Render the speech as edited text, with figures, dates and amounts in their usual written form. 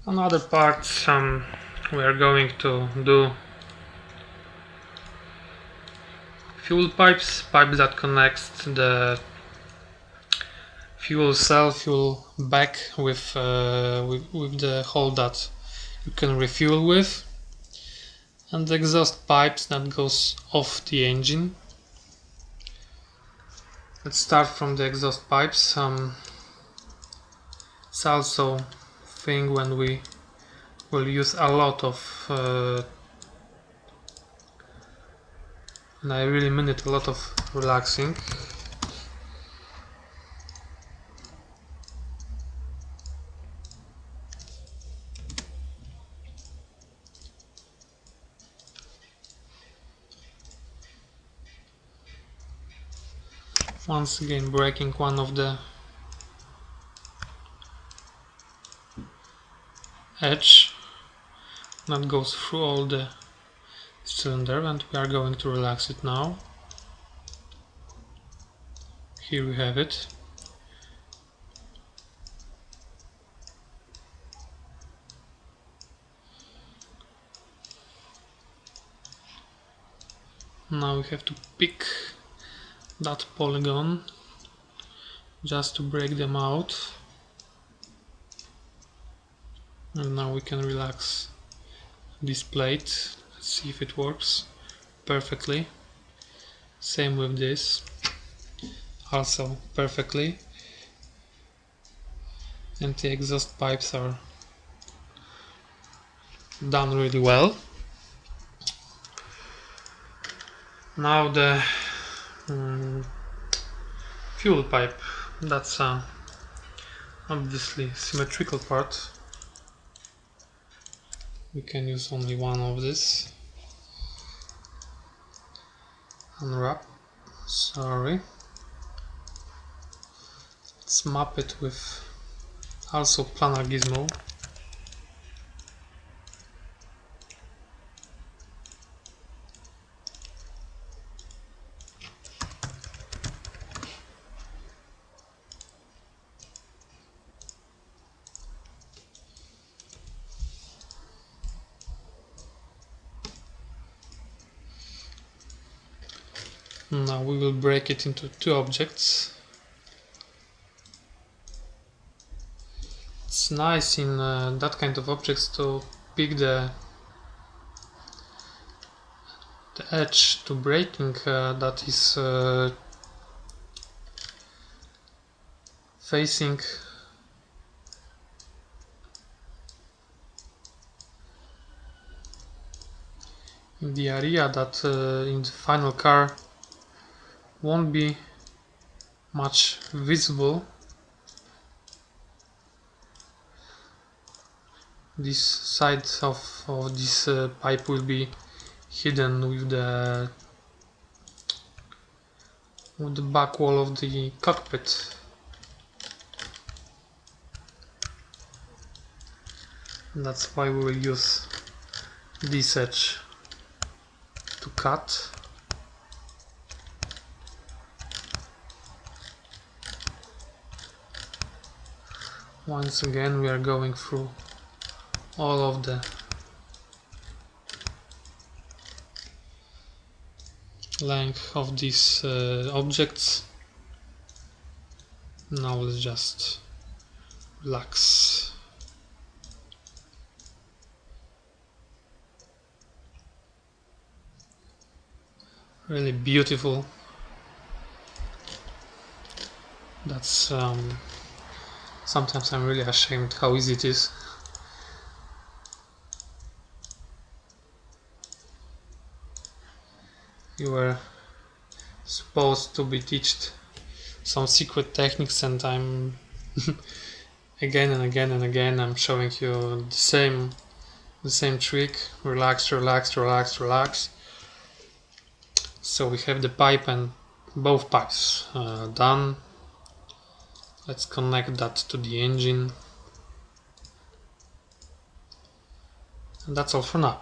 Another part, we are going to do fuel pipes that connects the fuel cell, fuel bag with the hole that you can refuel with, and the exhaust pipes that goes off the engine. Let's start from the exhaust pipes. It's also thing when we will use a lot of and I really mean it, a lot of relaxing. Once again breaking one of the edge that goes through all the cylinder, and we are going to relax it now. Here we have it. Now we have to pick that polygon just to break them out, and now we can relax this plate. Let's see if it works perfectly. Same with this, also perfectly, and the exhaust pipes are done really well. Now the fuel pipe, that's obviously symmetrical part. We can use only one of this. Unwrap, sorry. Let's map it with also planar gizmo. Now we will break it into two objects. It's nice in that kind of objects to pick the edge to breaking that is facing in the area that in the final car won't be much visible. This side of this pipe will be hidden with the back wall of the cockpit. And that's why we will use this edge to cut. Once again we are going through all of the length of these objects. Now let's just relax. Really beautiful. That's sometimes I'm really ashamed how easy it is. You were supposed to be taught some secret techniques, and I'm again and again and again I'm showing you the same trick. Relax, relax, relax, relax. So we have the pipe and both pipes done. Let's connect that to the engine, and that's all for now.